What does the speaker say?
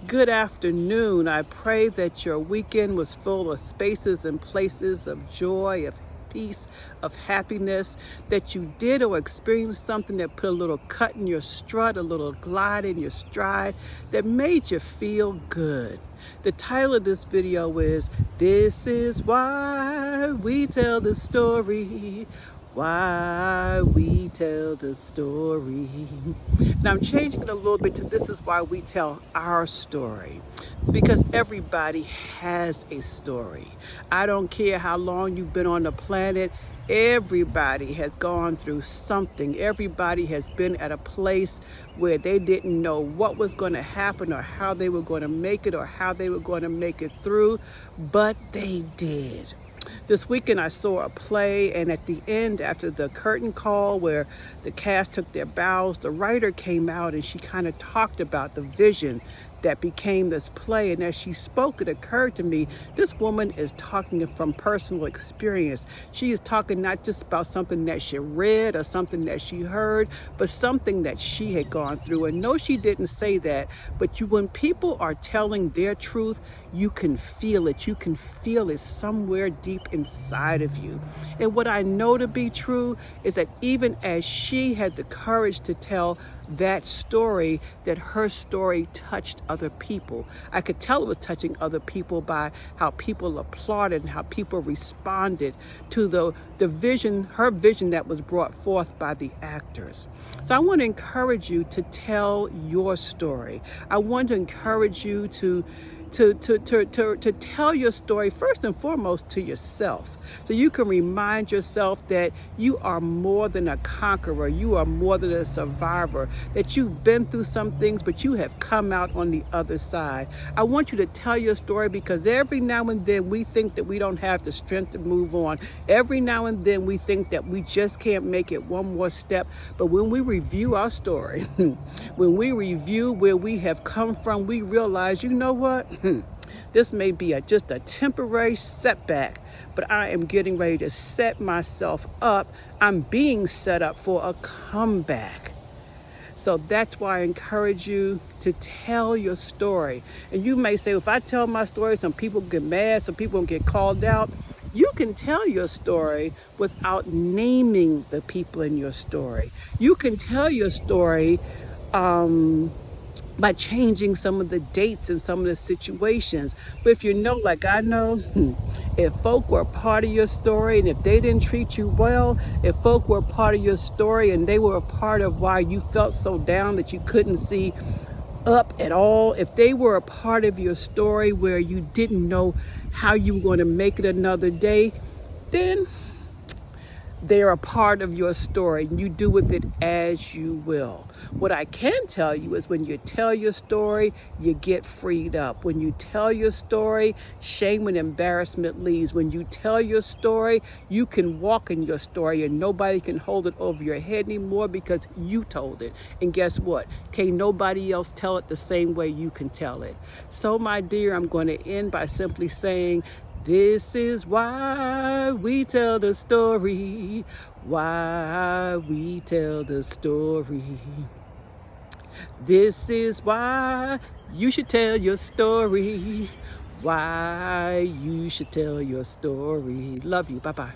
Good afternoon. I pray that your weekend was full of spaces and places of joy, of peace, of happiness, that you did or experienced something that put a little cut in your strut, a little glide in your stride, that made you feel good. The title of this video is, "This is why we tell the story." Why we tell the story. Now I'm changing it a little bit to this is why we tell our story. Because everybody has a story. I don't care how long you've been on the planet. Everybody has gone through something. Everybody has been at a place where they didn't know what was going to happen or how they were going to make it or how they were going to make it through, but they did. This weekend I saw a play, and at the end, after the curtain call where the cast took their bows, the writer came out and she kind of talked about the vision that became this play. And as she spoke, it occurred to me, this woman is talking from personal experience. She is talking not just about something that she read or something that she heard, but something that she had gone through. And no, she didn't say that, but when people are telling their truth, you can feel it. You can feel it somewhere deep inside of you. And what I know to be true is that even as she had the courage to tell that story, that her story touched other people. I could tell it was touching other people by how people applauded and how people responded to the vision, her vision that was brought forth by the actors. So I want to encourage you to tell your story. I want to encourage you to tell your story first and foremost to yourself, so you can remind yourself that you are more than a conqueror, you are more than a survivor, that you've been through some things but you have come out on the other side. I want you to tell your story because every now and then we think that we don't have the strength to move on. Every now and then we think that we just can't make it one more step. But when we review our story, when we review where we have come from, we realize, you know what? This may be just a temporary setback, but I am getting ready to set myself up. I'm being set up for a comeback. So that's why I encourage you to tell your story. And you may say, if I tell my story, some people get mad, some people get called out. You can tell your story without naming the people in your story. You can tell your story by changing some of the dates and some of the situations. But if you know, like I know, if folk were a part of your story and if they didn't treat you well, if folk were a part of your story and they were a part of why you felt so down that you couldn't see up at all, if they were a part of your story where you didn't know how you were going to make it another day, then they're a part of your story and you do with it as you will. What I can tell you is when you tell your story, you get freed up. When you tell your story, shame and embarrassment leaves. When you tell your story, you can walk in your story and nobody can hold it over your head anymore because you told it. And guess what? Can't nobody else tell it the same way you can tell it. So my dear, I'm going to end by simply saying, this is why we tell the story, why we tell the story. This is why you should tell your story, why you should tell your story. Love you. Bye-bye.